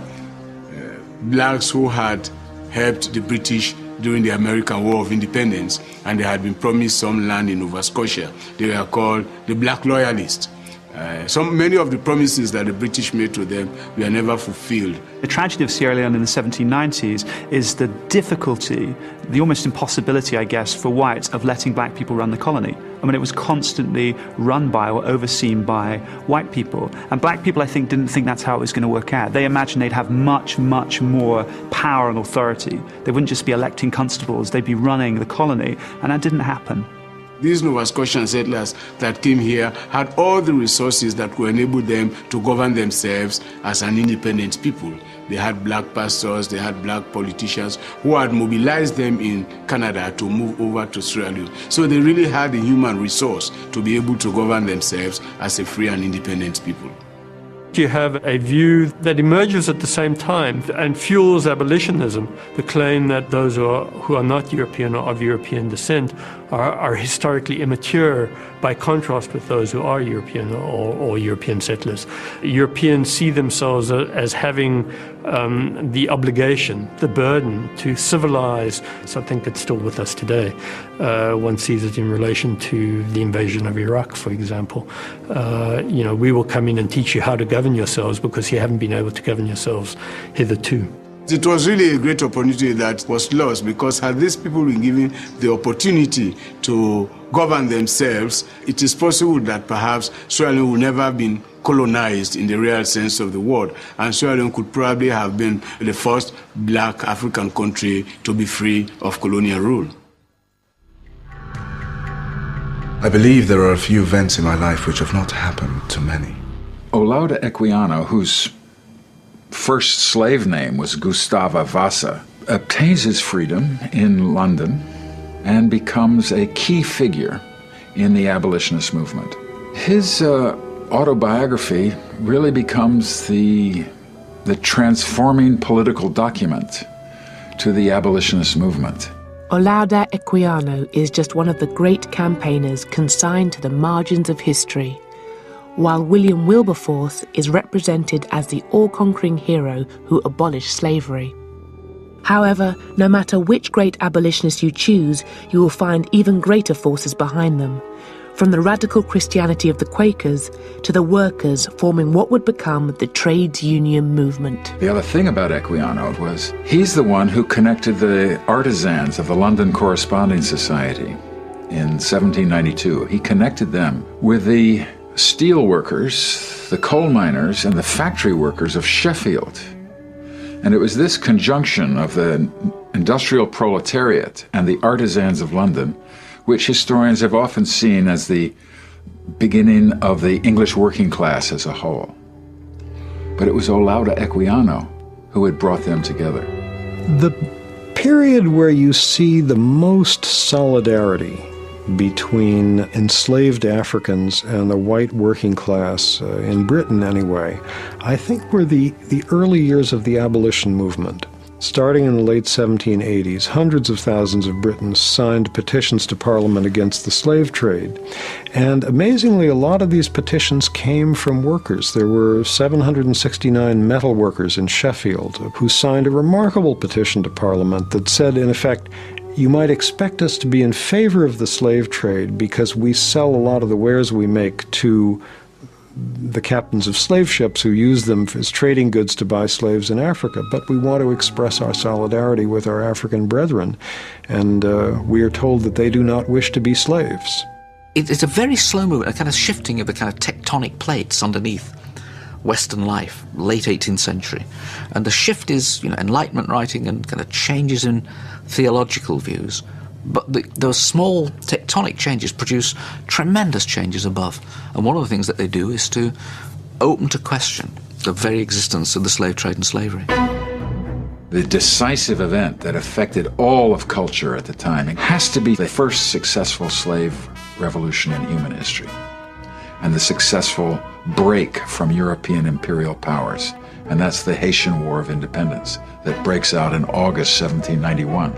blacks who had helped the British during the American War of Independence, and they had been promised some land in Nova Scotia. They were called the Black Loyalists. Many of the promises that the British made to them were never fulfilled. The tragedy of Sierra Leone in the 1790s is the difficulty, the almost impossibility, I guess, for whites of letting black people run the colony. I mean, it was constantly run by or overseen by white people. And black people, I think, didn't think that's how it was going to work out. They imagined they'd have much, much more power and authority. They wouldn't just be electing constables, they'd be running the colony, and that didn't happen. These Nova Scotian settlers that came here had all the resources that would enable them to govern themselves as an independent people. They had black pastors, they had black politicians who had mobilized them in Canada to move over to Sierra Leone. So they really had the human resource to be able to govern themselves as a free and independent people. You have a view that emerges at the same time and fuels abolitionism, the claim that those who are not European or of European descent are historically immature by contrast with those who are European or European settlers. Europeans see themselves as having the obligation, the burden to civilize something that's still with us today. One sees it in relation to the invasion of Iraq, for example. We will come in and teach you how to govern yourselves because you haven't been able to govern yourselves hitherto. It was really a great opportunity that was lost because had these people been given the opportunity to govern themselves, it is possible that perhaps Sierra Leone would never have been colonized in the real sense of the word, and Sierra Leone could probably have been the first black African country to be free of colonial rule. I believe there are a few events in my life which have not happened to many. Olaudah Equiano, whose first slave name was Gustava Vasa, obtains his freedom in London and becomes a key figure in the abolitionist movement. His autobiography really becomes the transforming political document to the abolitionist movement. Olaudah Equiano is just one of the great campaigners consigned to the margins of history, while William Wilberforce is represented as the all-conquering hero who abolished slavery. However, no matter which great abolitionist you choose, you will find even greater forces behind them, from the radical Christianity of the Quakers to the workers forming what would become the trades union movement. The other thing about Equiano was he's the one who connected the artisans of the London Corresponding Society in 1792. He connected them with the steel workers, the coal miners, and the factory workers of Sheffield. And it was this conjunction of the industrial proletariat and the artisans of London which historians have often seen as the beginning of the English working class as a whole. But it was Olaudah Equiano who had brought them together. The period where you see the most solidarity between enslaved Africans and the white working class, in Britain anyway, I think were the early years of the abolition movement. Starting in the late 1780s, hundreds of thousands of Britons signed petitions to Parliament against the slave trade. And amazingly, a lot of these petitions came from workers. There were 769 metal workers in Sheffield who signed a remarkable petition to Parliament that said, in effect, you might expect us to be in favor of the slave trade because we sell a lot of the wares we make to the captains of slave ships who use them as trading goods to buy slaves in Africa, but we want to express our solidarity with our African brethren, and we are told that they do not wish to be slaves. It's a very slow movement, a kind of shifting of the kind of tectonic plates underneath Western life, late 18th century. And the shift is, Enlightenment writing and kind of changes in theological views. But those small tectonic changes produce tremendous changes above. And one of the things that they do is to open to question the very existence of the slave trade and slavery. The decisive event that affected all of culture at the time has to be the first successful slave revolution in human history. and the successful break from European imperial powers. And that's the Haitian War of Independence that breaks out in August 1791.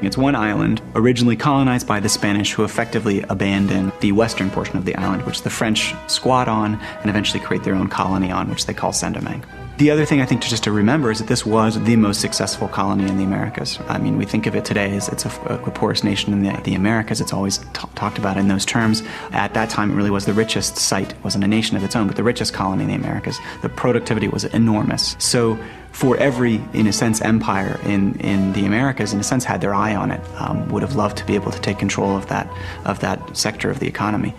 It's one island originally colonized by the Spanish, who effectively abandon the western portion of the island, which the French squat on and eventually create their own colony on, which they call Saint-Domingue. The other thing I think just to remember is that this was the most successful colony in the Americas. I mean, we think of it today as it's the poorest nation in the Americas. It's always talked about in those terms. At that time, it really was the richest site. It wasn't a nation of its own, but the richest colony in the Americas. The productivity was enormous. So for every, in a sense, empire in the Americas, in a sense, had their eye on it, would have loved to be able to take control of that sector of the economy.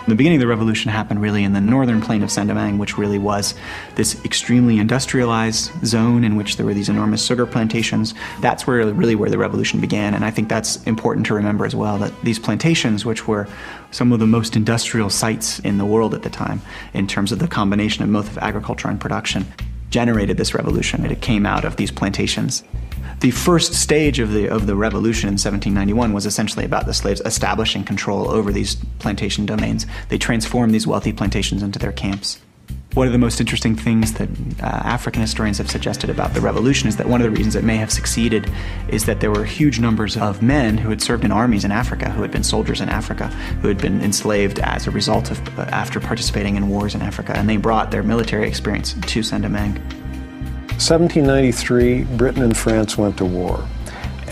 The beginning of the revolution happened really in the northern plain of Saint-Domingue, which really was this extremely industrialized zone in which there were these enormous sugar plantations. That's really where the revolution began, and I think that's important to remember as well, that these plantations, which were some of the most industrial sites in the world at the time, in terms of the combination of both of agriculture and production, generated this revolution. It came out of these plantations. The first stage of the revolution in 1791 was essentially about the slaves establishing control over these plantation domains. They transformed these wealthy plantations into their camps. One of the most interesting things that African historians have suggested about the revolution is that one of the reasons it may have succeeded is that there were huge numbers of men who had served in armies in Africa, who had been soldiers in Africa, who had been enslaved as a result of after participating in wars in Africa, and they brought their military experience to Saint-Domingue. 1793, Britain and France went to war,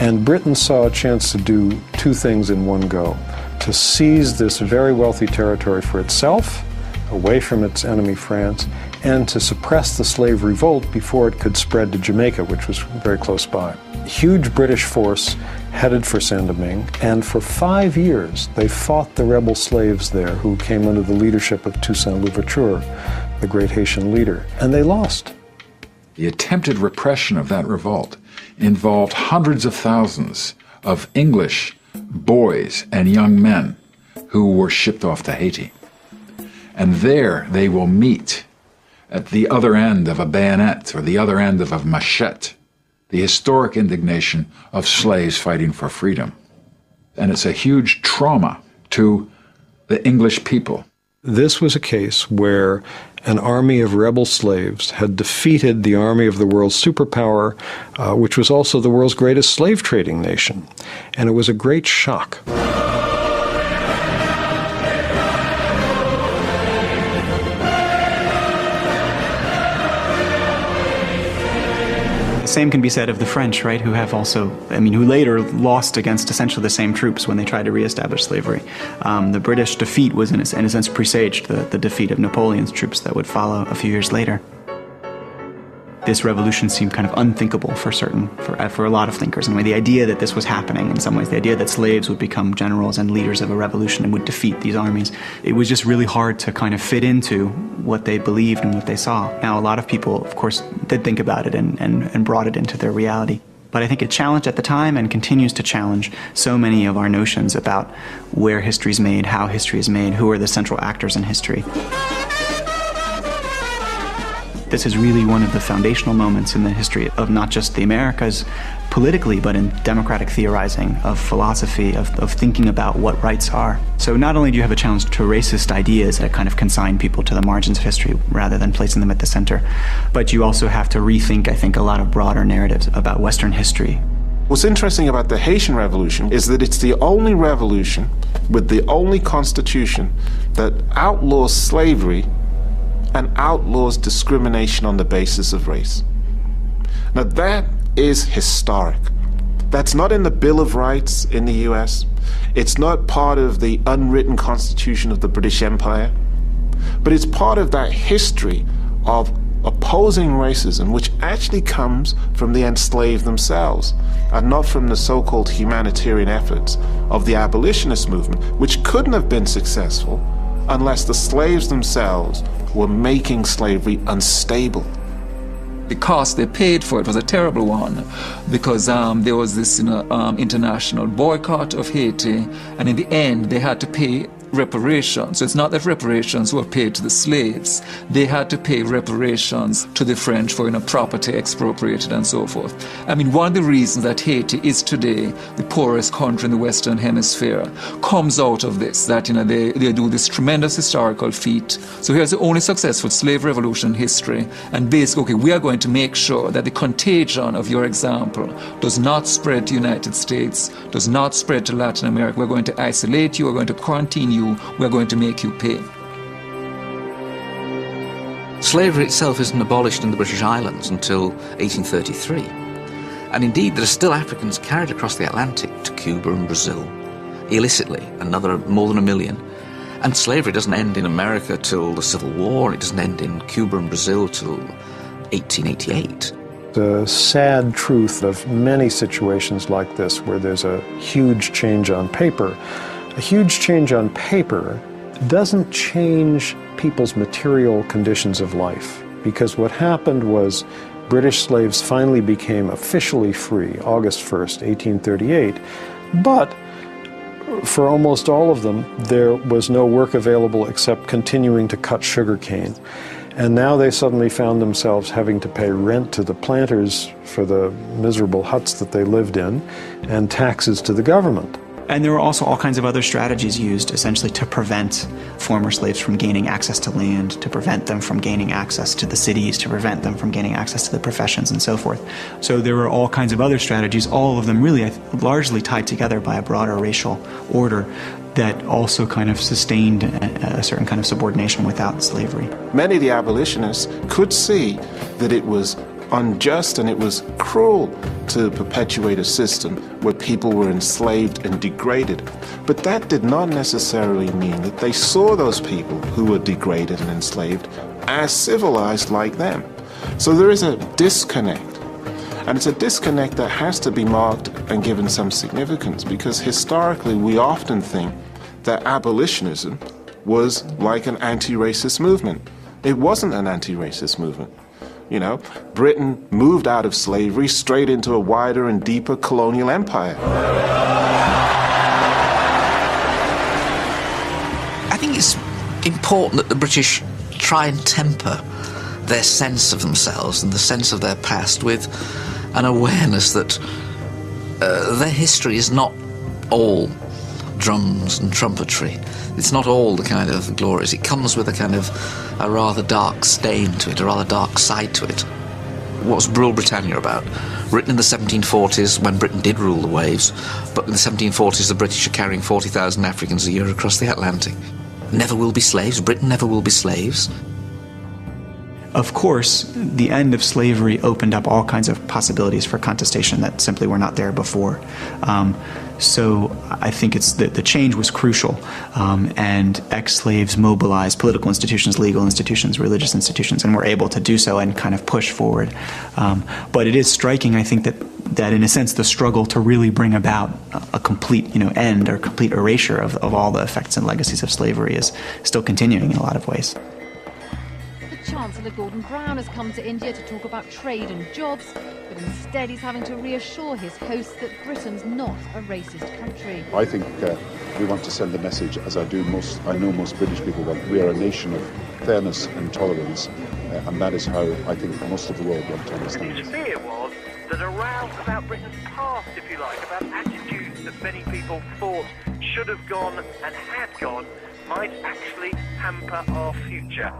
and Britain saw a chance to do two things in one go: to seize this very wealthy territory for itself, away from its enemy France, and to suppress the slave revolt before it could spread to Jamaica, which was very close by. Huge British force headed for Saint-Domingue, and for 5 years they fought the rebel slaves there who came under the leadership of Toussaint Louverture, the great Haitian leader, and they lost. The attempted repression of that revolt involved hundreds of thousands of English boys and young men who were shipped off to Haiti. And there they will meet at the other end of a bayonet or the other end of a machete, the historic indignation of slaves fighting for freedom. And it's a huge trauma to the English people. This was a case where an army of rebel slaves had defeated the army of the world's superpower, which was also the world's greatest slave trading nation. And it was a great shock. The same can be said of the French, right, who have also, who later lost against essentially the same troops when they tried to reestablish slavery. The British defeat was, in a sense, presaged the defeat of Napoleon's troops that would follow a few years later. This revolution seemed kind of unthinkable for a lot of thinkers. Anyway, the idea that this was happening in some ways, the idea that slaves would become generals and leaders of a revolution and would defeat these armies, it was just really hard to kind of fit into what they believed and what they saw. Now, a lot of people, of course, did think about it and brought it into their reality. But I think it challenged at the time and continues to challenge so many of our notions about where history is made, how history is made, who are the central actors in history. This is really one of the foundational moments in the history of not just the Americas politically, but in democratic theorizing, of philosophy, of thinking about what rights are. So not only do you have a challenge to racist ideas that kind of consign people to the margins of history rather than placing them at the center, but you also have to rethink, I think, a lot of broader narratives about Western history. What's interesting about the Haitian Revolution is that it's the only revolution with the only constitution that outlaws slavery and outlaws discrimination on the basis of race. Now that is historic. That's not in the Bill of Rights in the US. It's not part of the unwritten constitution of the British Empire. But it's part of that history of opposing racism, which actually comes from the enslaved themselves, and not from the so-called humanitarian efforts of the abolitionist movement, which couldn't have been successful unless the slaves themselves were making slavery unstable. The cost they paid for it was a terrible one, because there was this international boycott of Haiti, and in the end they had to pay reparations. So it's not that reparations were paid to the slaves. They had to pay reparations to the French for property expropriated and so forth. I mean, one of the reasons that Haiti is today the poorest country in the Western Hemisphere comes out of this, that they do this tremendous historical feat. So here's the only successful slave revolution in history, and basically, okay, we are going to make sure that the contagion of your example does not spread to the United States, does not spread to Latin America. We're going to isolate you, we're going to quarantine you, we're going to make you pay. Slavery itself isn't abolished in the British Islands until 1833. And indeed, there are still Africans carried across the Atlantic to Cuba and Brazil, illicitly, another more than 1 million. And slavery doesn't end in America till the Civil War, it doesn't end in Cuba and Brazil till 1888. The sad truth of many situations like this, where there's a huge change on paper, a huge change on paper doesn't change people's material conditions of life. Because what happened was British slaves finally became officially free, August 1st, 1838, but for almost all of them, there was no work available except continuing to cut sugarcane. And now they suddenly found themselves having to pay rent to the planters for the miserable huts that they lived in, and taxes to the government. And there were also all kinds of other strategies used essentially to prevent former slaves from gaining access to land, to prevent them from gaining access to the cities, to prevent them from gaining access to the professions and so forth. So there were all kinds of other strategies, all of them really largely tied together by a broader racial order that also kind of sustained a certain kind of subordination without slavery. Many of the abolitionists could see that it was unjust and it was cruel to perpetuate a system where people were enslaved and degraded. But that did not necessarily mean that they saw those people who were degraded and enslaved as civilized like them. So there is a disconnect. And it's a disconnect that has to be marked and given some significance, because historically we often think that abolitionism was like an anti-racist movement. It wasn't an anti-racist movement. You know, Britain moved out of slavery straight into a wider and deeper colonial empire. I think it's important that the British try and temper their sense of themselves and the sense of their past with an awareness that their history is not all drums and trumpetry. It's not all the kind of glories. It comes with a kind of a rather dark stain to it, a rather dark side to it. What's Rule Britannia about? Written in the 1740s when Britain did rule the waves, but in the 1740s the British are carrying 40,000 Africans a year across the Atlantic. Never will be slaves. Britain never will be slaves. Of course, the end of slavery opened up all kinds of possibilities for contestation that simply were not there before. So I think the change was crucial, and ex-slaves mobilized political institutions, legal institutions, religious institutions, and were able to do so and kind of push forward. But it is striking, I think, that in a sense the struggle to really bring about a complete end or complete erasure of all the effects and legacies of slavery is still continuing in a lot of ways. Chancellor Gordon Brown has come to India to talk about trade and jobs, but instead he's having to reassure his hosts that Britain's not a racist country. I think we want to send a message, as I know most British people want. We are a nation of fairness and tolerance, and that is how I think most of the world want to understand it. His fear was that a row about Britain's past, if you like, about attitudes that many people thought should have gone and had gone, might actually hamper our future.